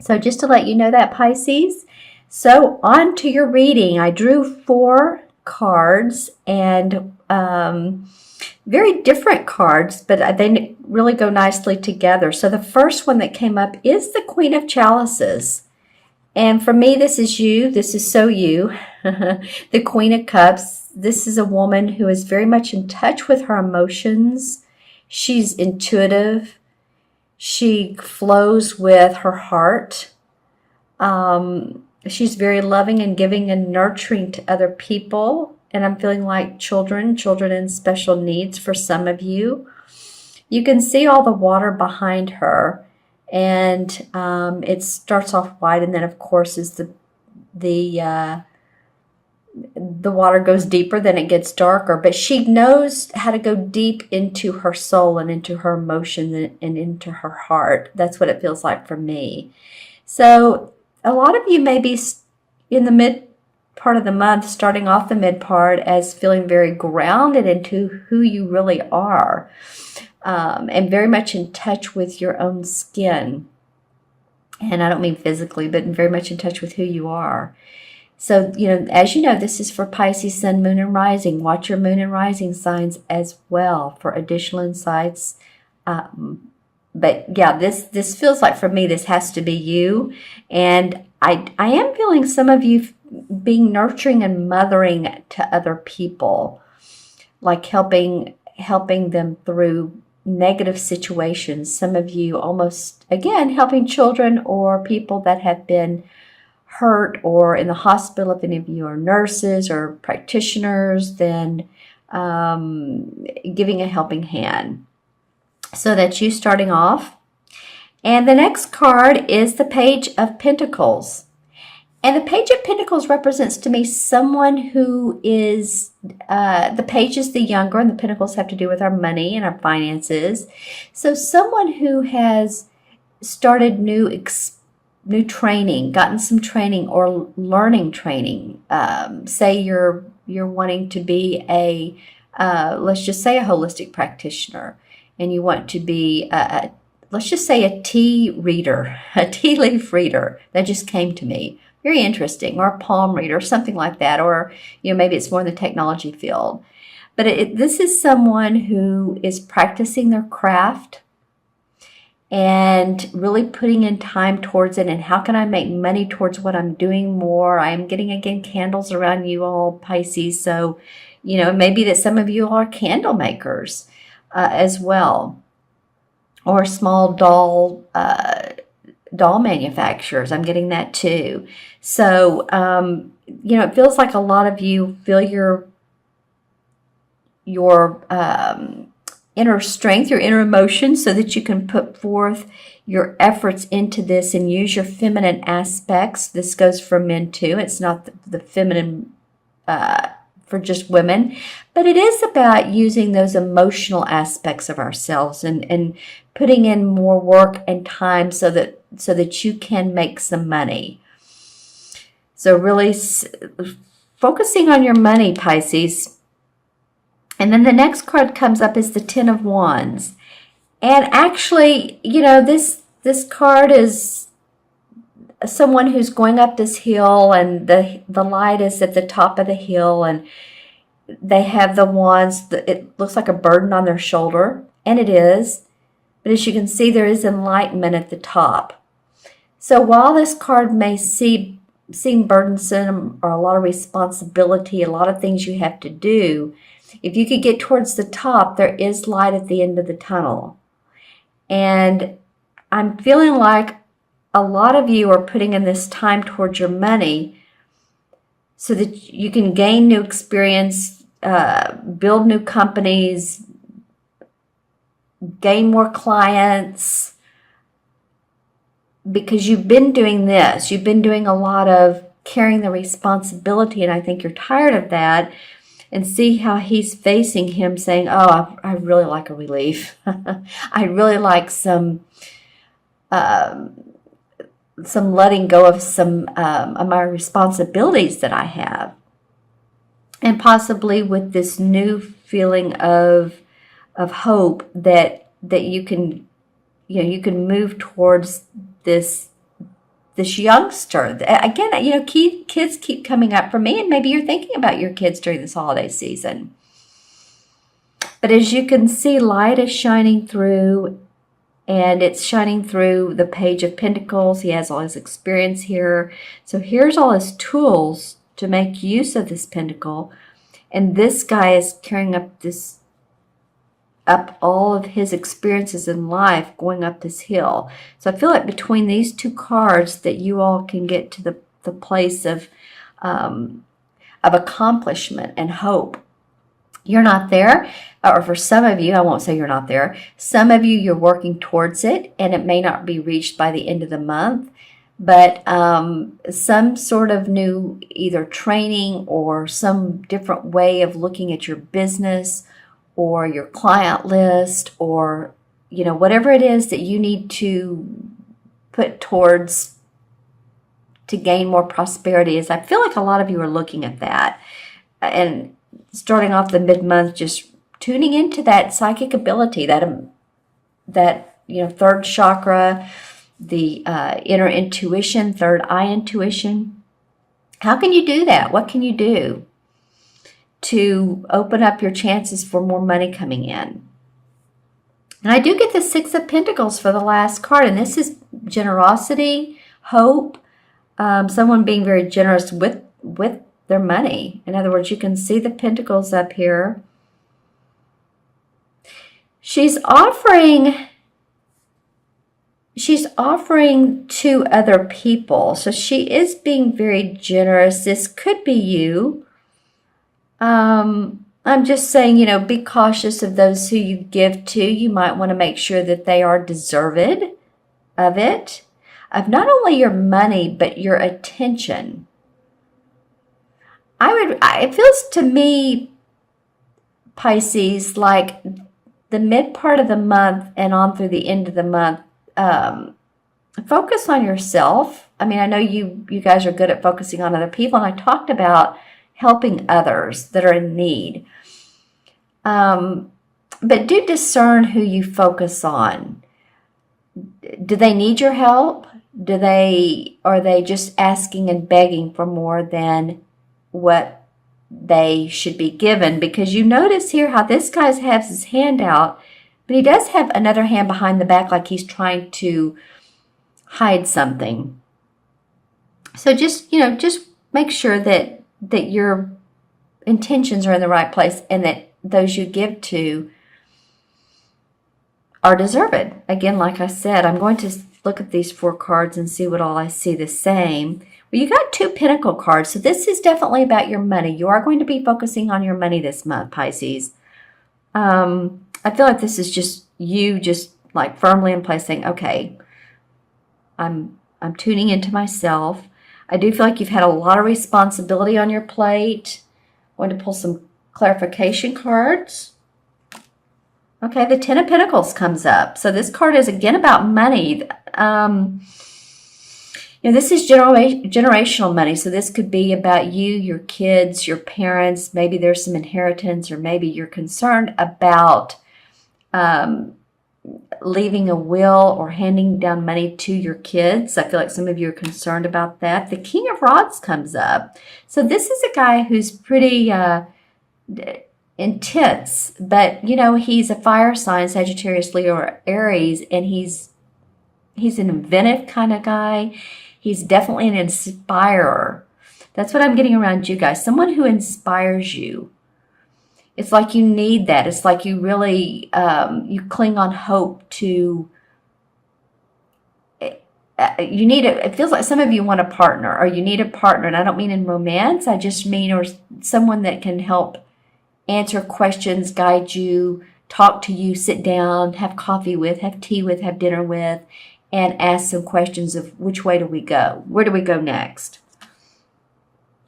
So just to let you know that, Pisces. So on to your reading. I drew 4 cards, and very different cards, but they really go nicely together. So the first one that came up is the Queen of Chalices. And for me, this is you. This is so you. The Queen of Cups. This is a woman who is very much in touch with her emotions. She's intuitive. She flows with her heart. She's very loving and giving and nurturing to other people. And I'm feeling like children in special needs for some of you. You can see all the water behind her. And it starts off white, and then of course as the water goes deeper, then it gets darker. But she knows how to go deep into her soul and into her emotions and into her heart. That's what it feels like for me. So a lot of you may be in the mid part of the month, starting off the mid part as feeling very grounded into who you really are. And very much in touch with your own skin. And I don't mean physically, but very much in touch with who you are. So, as you know, this is for Pisces, Sun, Moon, and Rising. Watch your Moon and Rising signs as well for additional insights. But yeah, this feels like for me, this has to be you. And I am feeling some of you being nurturing and mothering to other people, like helping them through negative situations. Some of you almost, again, helping children or people that have been hurt or in the hospital. If any of you are nurses or practitioners, then giving a helping hand. So that's you starting off. And the next card is the Page of Pentacles. And the Page of Pentacles represents to me someone who is, the page is the younger, and the pentacles have to do with our money and our finances. So someone who has started new training, gotten some training or learning training. Say you're wanting to be let's just say a holistic practitioner, and you want to be, let's just say a tea reader, a tea leaf reader. That just came to me. Very interesting, or a palm reader, something like that, or maybe it's more in the technology field. But this is someone who is practicing their craft and really putting in time towards it. And how can I make money towards what I'm doing more? I'm getting, again, candles around you all, Pisces. So, maybe that some of you are candle makers as well, or small doll manufacturers. I'm getting that too. So, it feels like a lot of you feel your inner strength, your inner emotions, so that you can put forth your efforts into this and use your feminine aspects. This goes for men too. It's not the feminine for just women, but it is about using those emotional aspects of ourselves and putting in more work and time so that you can make some money. So really focusing on your money, Pisces. And then the next card comes up is the Ten of Wands. And actually, this card is someone who's going up this hill, and the light is at the top of the hill, and they have the wands. It looks like a burden on their shoulder, and it is. But as you can see, there is enlightenment at the top. So while this card may seem burdensome, or a lot of responsibility, a lot of things you have to do, if you could get towards the top, there is light at the end of the tunnel. And I'm feeling like a lot of you are putting in this time towards your money so that you can gain new experience, build new companies, gain more clients, because you've been doing this. You've been doing a lot of carrying the responsibility, and I think you're tired of that. And see how he's facing him, saying, oh, I really like a relief. I really like some letting go of some of my responsibilities that I have. And possibly with this new feeling of hope that you can move towards this this youngster. Again, you know, kids keep coming up for me, and maybe you're thinking about your kids during this holiday season. But as you can see, light is shining through, and it's shining through the Page of Pentacles. He has all his experience here. So here's all his tools to make use of this pentacle. And this guy is carrying up all of his experiences in life, going up this hill. So I feel like between these two cards that you all can get to the place of accomplishment and hope. You're not there, or for some of you, I won't say you're not there. Some of you, you're working towards it, and it may not be reached by the end of the month. But some sort of new either training or some different way of looking at your business or your client list, or, you know, whatever it is that you need to put towards to gain more prosperity, is I feel like a lot of you are looking at that. And starting off the mid-month, just tuning into that psychic ability, that you know, third chakra, the inner intuition, third eye intuition. How can you do that? What can you do to open up your chances for more money coming in? And I do get the Six of Pentacles for the last card, and this is generosity, hope, someone being very generous with their money. In other words, you can see the pentacles up here. She's offering to other people. So she is being very generous. This could be you. I'm just saying, you know, be cautious of those who you give to. You might want to make sure that they are deserved of it, of not only your money, but your attention. It feels to me, Pisces, like the mid part of the month and on through the end of the month, focus on yourself. I mean, I know you guys are good at focusing on other people, and I talked about helping others that are in need. But do discern who you focus on. Do they need your help? Are they just asking and begging for more than what they should be given? Because you notice here how this guy has his hand out, but he does have another hand behind the back, like he's trying to hide something. So just make sure that your intentions are in the right place, and that those you give to are deserved. Again, like I said, I'm going to look at these 4 cards and see what all I see the same. Well, you got 2 Pentacle cards, so this is definitely about your money. You are going to be focusing on your money this month, Pisces. I feel like this is just you, just like firmly in place, saying, okay, I'm tuning into myself. I do feel like you've had a lot of responsibility on your plate. I'm going to pull some clarification cards. Okay, the Ten of Pentacles comes up. So this card is again about money. This is generational money. So this could be about you, your kids, your parents. Maybe there's some inheritance, or maybe you're concerned about leaving a will or handing down money to your kids. I feel like some of you are concerned about that. The King of Rods comes up. So this is a guy who's pretty intense, but he's a fire sign, Sagittarius, Leo, or Aries, and he's an inventive kind of guy. He's definitely an inspirer. That's what I'm getting around you guys. Someone who inspires you. It's like you need that. It's like you really, you cling on hope to, you need it. It feels like some of you want a partner, or you need a partner. And I don't mean in romance. I just mean, or someone that can help answer questions, guide you, talk to you, sit down, have coffee with, have tea with, have dinner with, and ask some questions of which way do we go? Where do we go next?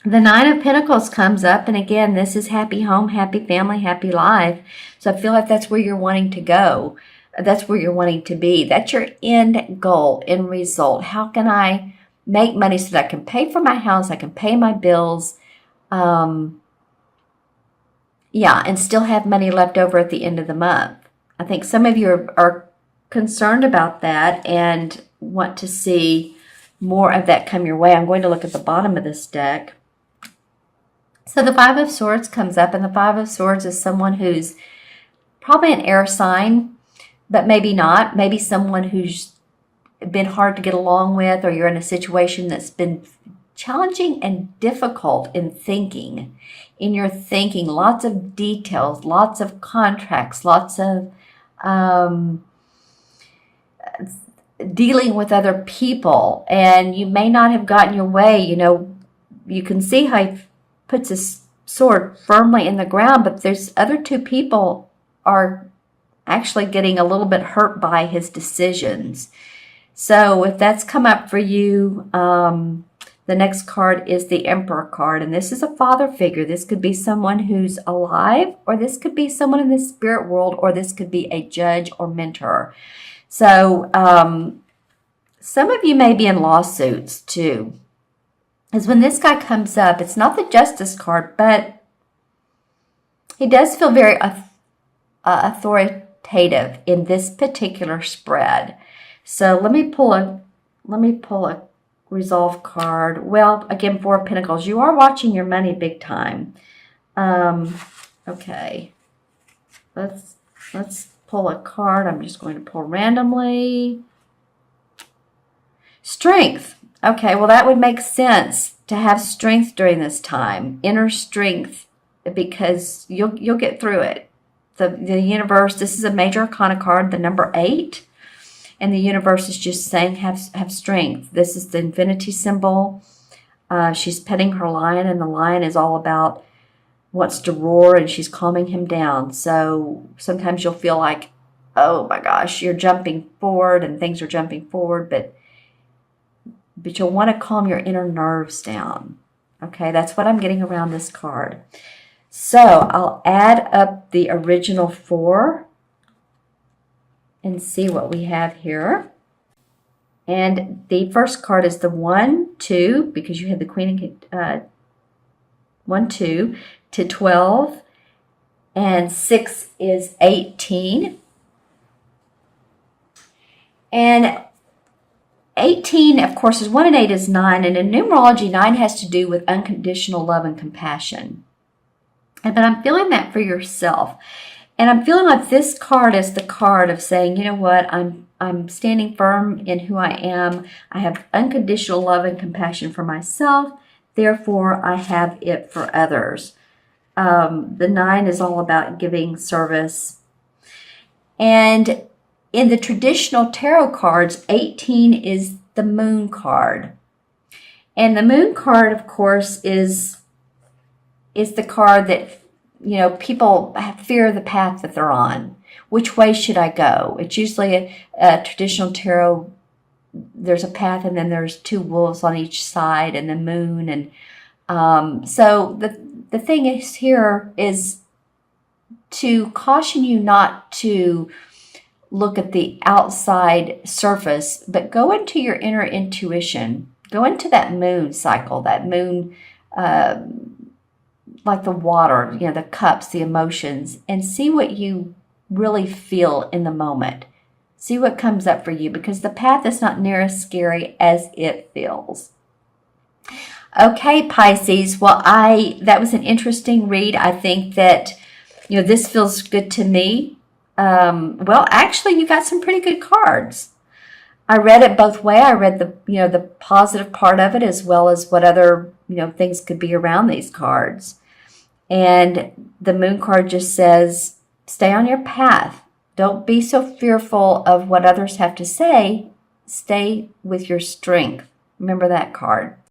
The Nine of Pentacles comes up, and again, this is happy home, happy family, happy life. So I feel like that's where you're wanting to go. That's where you're wanting to be. That's your end goal, end result. How can I make money so that I can pay for my house, I can pay my bills, and still have money left over at the end of the month? I think some of you are concerned about that and want to see more of that come your way. I'm going to look at the bottom of this deck. So the Five of Swords comes up, and the Five of Swords is someone who's probably an air sign, but maybe not. Maybe someone who's been hard to get along with, or you're in a situation that's been challenging and difficult in thinking. In your thinking, lots of details, lots of contracts, lots of dealing with other people, and you may not have gotten your way. You know, you can see how he puts his sword firmly in the ground, but there's other two people are actually getting a little bit hurt by his decisions. So if that's come up for you, the next card is the Emperor card, and this is a father figure. This could be someone who's alive, or this could be someone in the spirit world, or this could be a judge or mentor. So some of you may be in lawsuits too. Because when this guy comes up, it's not the Justice card, but he does feel very authoritative in this particular spread. So let me pull a Resolve card. Well, again, Four of Pentacles. You are watching your money big time. Okay. Let's pull a card. I'm just going to pull randomly. Strength. Okay, well that would make sense to have strength during this time. Inner strength, because you'll get through it. The universe, this is a major arcana card, the number 8. And the universe is just saying, have strength. This is the infinity symbol. She's petting her lion, and the lion is all about wants to roar, and she's calming him down. So sometimes you'll feel like, oh my gosh, you're jumping forward and things are jumping forward, but you'll want to calm your inner nerves down. Okay, that's what I'm getting around this card. So I'll add up the original 4 and see what we have here. And the first card is the 1, 2, because you had the Queen and 1, 2 to 12, and 6 is 18. And 18, of course, is 1 and 8 is 9, and in numerology, 9 has to do with unconditional love and compassion. But I'm feeling that for yourself. And I'm feeling like this card is the card of saying, you know what, I'm standing firm in who I am. I have unconditional love and compassion for myself. Therefore, I have it for others. The 9 is all about giving service. And in the traditional tarot cards, 18 is the Moon card. And the Moon card, of course, is the card that, you know, people fear the path that they're on. Which way should I go? It's usually a traditional tarot. There's a path, and then there's 2 wolves on each side, and the moon. And so the thing is here is to caution you not to look at the outside surface, but go into your inner intuition. Go into that moon cycle, that moon, like the water, you know, the cups, the emotions, and see what you really feel in the moment. See what comes up for you, because the path is not near as scary as it feels. Okay, Pisces. Well, that was an interesting read. I think that, you know, this feels good to me. Well, actually, you got some pretty good cards. I read it both way. I read the positive part of it, as well as what other, things could be around these cards. And the Moon card just says, stay on your path. Don't be so fearful of what others have to say. Stay with your strength. Remember that card.